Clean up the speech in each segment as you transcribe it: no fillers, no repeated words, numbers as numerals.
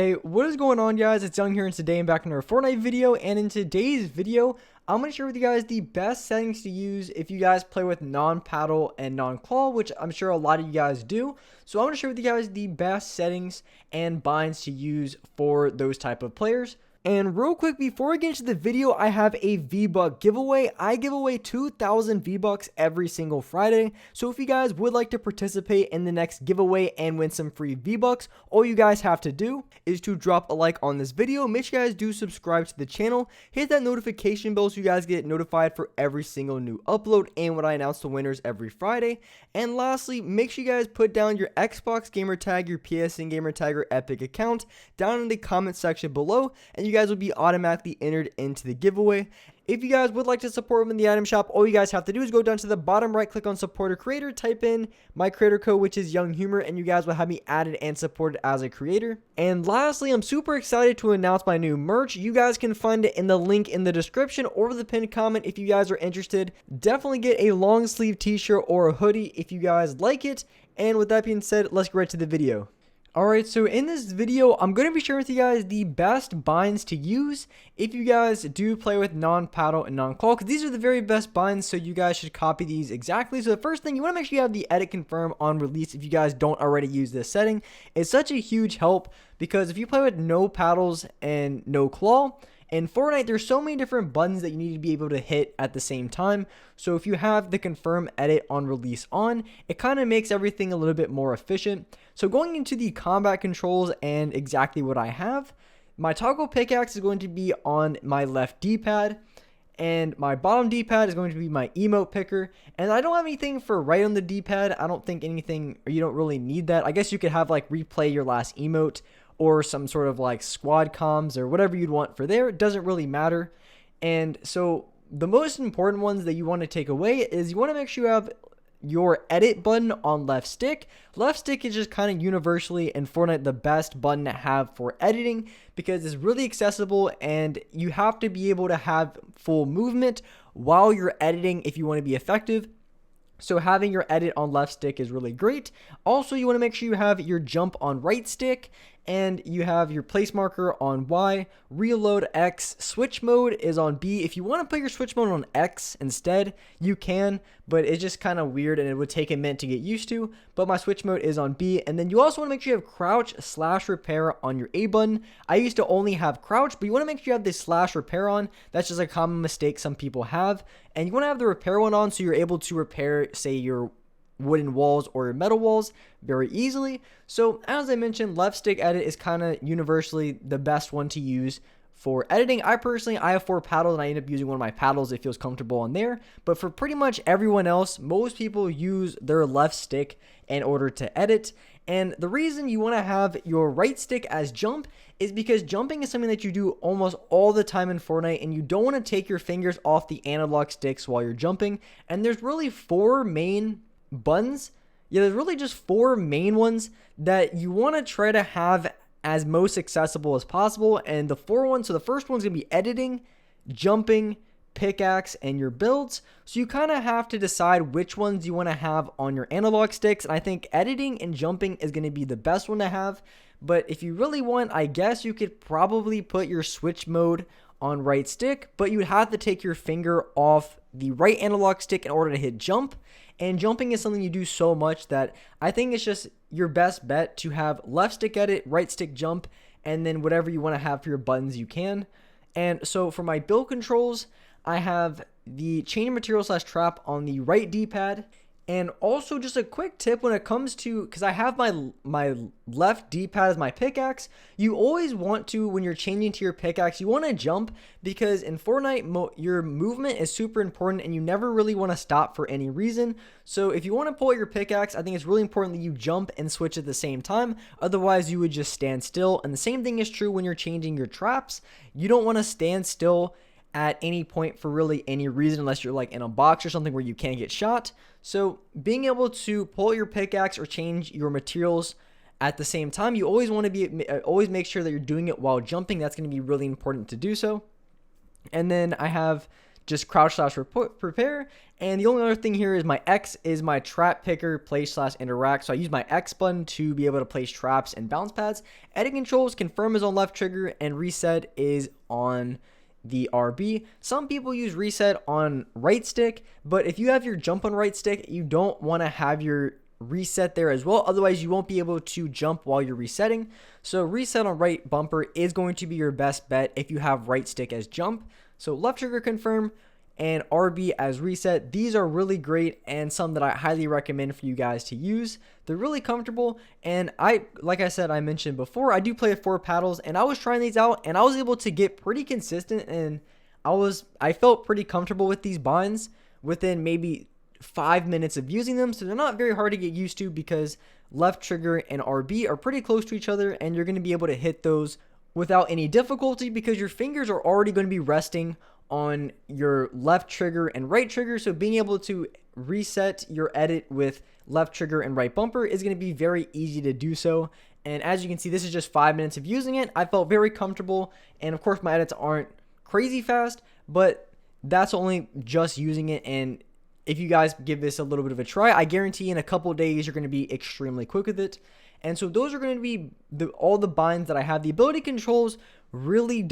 Hey, what is going on, guys? It's Young here, and today I'm back in our Fortnite video, and in today's video, I'm going to share with you guys the best settings to use if you guys play with non-paddle and non-claw, which I'm sure a lot of you guys do. So I'm going to share with you guys the best settings and binds to use for those type of players. And real quick, before I get into the video, I have a V-Buck giveaway. I give away 2,000 V-Bucks every single Friday. So if you guys would like to participate in the next giveaway and win some free V-Bucks, all you guys have to do is to drop a like on this video. Make sure you guys do subscribe to the channel. Hit that notification bell so you guys get notified for every single new upload and when I announce the winners every Friday. And lastly, make sure you guys put down your Xbox gamer tag, your PSN gamer tag, or Epic account down in the comment section below, and you guys will be automatically entered into the giveaway. If you guys would like to support them in the item shop, all you guys have to do is go down to the bottom right, click on support a creator, type in my creator code, which is Young Humor, and you guys will have me added and supported as a creator. And lastly, I'm super excited to announce my new merch. You guys can find it in the link in the description or the pinned comment if you guys are interested. Definitely get a long sleeve t-shirt or a hoodie if you guys like it. And with that being said, let's get right to the video. Alright, so in this video, I'm going to be sharing with you guys the best binds to use if you guys do play with non-paddle and non-claw, because these are the very best binds, so you guys should copy these exactly. So the first thing, you want to make sure you have the edit confirm on release if you guys don't already use this setting. It's such a huge help, because if you play with no paddles and no claw, in Fortnite, there's so many different buttons that you need to be able to hit at the same time. So if you have the confirm edit on release on, it kind of makes everything a little bit more efficient. So going into the combat controls and exactly what I have, my toggle pickaxe is going to be on my left D-pad, and my bottom D-pad is going to be my emote picker. And I don't have anything for right on the D-pad. I don't think anything, or you don't really need that. I guess you could have like replay your last emote, or some sort of like squad comms or whatever you'd want for there. It doesn't really matter. And so the most important ones that you want to take away is you want to make sure you have your edit button on left stick. Left stick is just kind of universally in Fortnite the best button to have for editing, because it's really accessible and you have to be able to have full movement while you're editing if you want to be effective. So having your edit on left stick is really great. Also, you want to make sure you have your jump on right stick, and you have your place marker on Y, reload X, switch mode is on B. If you want to put your switch mode on X instead, you can, but it's just kind of weird and it would take a minute to get used to. But my switch mode is on B. And then you also want to make sure you have crouch / repair on your A button. I used to only have crouch, but you want to make sure you have the / repair on. That's just a common mistake some people have. And you want to have the repair one on so you're able to repair, say, your wooden walls or your metal walls very easily. So as I mentioned, left stick edit is kind of universally the best one to use for editing. I have 4 paddles and I end up using one of my paddles. It feels comfortable on there. But for pretty much everyone else, most people use their left stick in order to edit. And the reason you want to have your right stick as jump is because jumping is something that you do almost all the time in Fortnite, and you don't want to take your fingers off the analog sticks while you're jumping. And there's really 4 main buttons. Yeah, there's really just 4 main ones that you want to try to have as most accessible as possible. And the 4 ones, so the first one's going to be editing, jumping, pickaxe, and your builds. So you kind of have to decide which ones you want to have on your analog sticks. And I think editing and jumping is going to be the best one to have. But if you really want, I guess you could probably put your switch mode on right stick, but you would have to take your finger off the right analog stick in order to hit jump. And jumping is something you do so much that I think it's just your best bet to have left stick edit, right stick jump, and then whatever you want to have for your buttons you can. And so for my build controls, I have the chain material / trap on the right D-pad. And also just a quick tip when it comes to, because I have my left D-pad as my pickaxe, you always want to, when you're changing to your pickaxe, you want to jump, because in Fortnite, your movement is super important and you never really want to stop for any reason. So if you want to pull out your pickaxe, I think it's really important that you jump and switch at the same time. Otherwise, you would just stand still. And the same thing is true when you're changing your traps. You don't want to stand still at any point for really any reason, unless you're like in a box or something where you can't get shot. So being able to pull your pickaxe or change your materials at the same time, you always want to always make sure that you're doing it while jumping. That's going to be really important to do so. And then I have just crouch slash prepare. And the only other thing here is my X is my trap picker, place slash interact. So I use my X button to be able to place traps and bounce pads. Edit controls, confirm is on left trigger, and reset is on the RB. Some people use reset on right stick, but if you have your jump on right stick, you don't want to have your reset there as well, otherwise you won't be able to jump while you're resetting. So reset on right bumper is going to be your best bet if you have right stick as jump. So left trigger confirm and RB as reset. These are really great and some that I highly recommend for you guys to use. They're really comfortable, and like I said, I mentioned before, I do play with 4 paddles, and I was trying these out and I was able to get pretty consistent, and I felt pretty comfortable with these binds within maybe 5 minutes of using them. So they're not very hard to get used to because left trigger and RB are pretty close to each other, and you're going to be able to hit those without any difficulty because your fingers are already going to be resting on your left trigger and right trigger. So being able to reset your edit with left trigger and right bumper is going to be very easy to do so. And as you can see, this is just 5 minutes of using it. I felt very comfortable, and of course my edits aren't crazy fast, but that's only just using it. And if you guys give this a little bit of a try, I guarantee in a couple days you're going to be extremely quick with it. And so those are going to be all the binds that I have. The ability controls really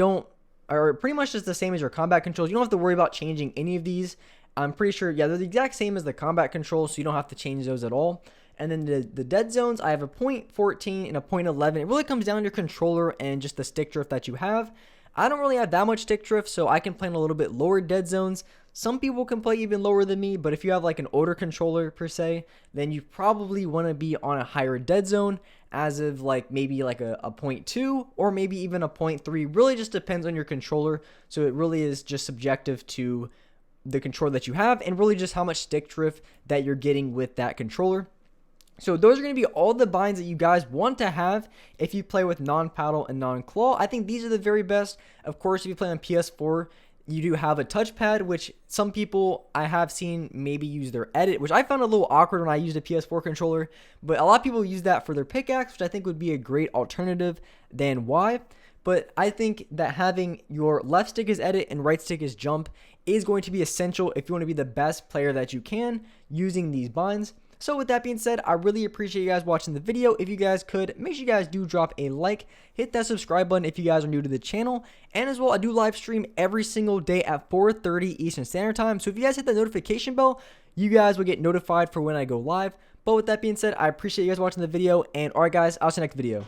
are pretty much just the same as your combat controls. You don't have to worry about changing any of these. I'm pretty sure, yeah, they're the exact same as the combat controls, so you don't have to change those at all. And then the dead zones, I have a 0.14 and a 0.11. It really comes down to your controller and just the stick drift that you have. I don't really have that much stick drift, so I can play in a little bit lower dead zones. Some people can play even lower than me, but if you have like an older controller per se, then you probably want to be on a higher dead zone, as of like maybe like a 0.2 or maybe even a 0.3. Really just depends on your controller. So it really is just subjective to the controller that you have and really just how much stick drift that you're getting with that controller. So those are going to be all the binds that you guys want to have if you play with non-paddle and non-claw. I think these are the very best. Of course, if you play on PS4, you do have a touchpad, which some people I have seen maybe use their edit, which I found a little awkward when I used a PS4 controller, but a lot of people use that for their pickaxe, which I think would be a great alternative than Y. But I think that having your left stick as edit and right stick as jump is going to be essential if you want to be the best player that you can using these binds. So with that being said, I really appreciate you guys watching the video. If you guys could, make sure you guys do drop a like, hit that subscribe button if you guys are new to the channel, and as well, I do live stream every single day at 4:30 Eastern Standard Time. So if you guys hit the notification bell, you guys will get notified for when I go live. But with that being said, I appreciate you guys watching the video, and alright guys, I'll see you next video.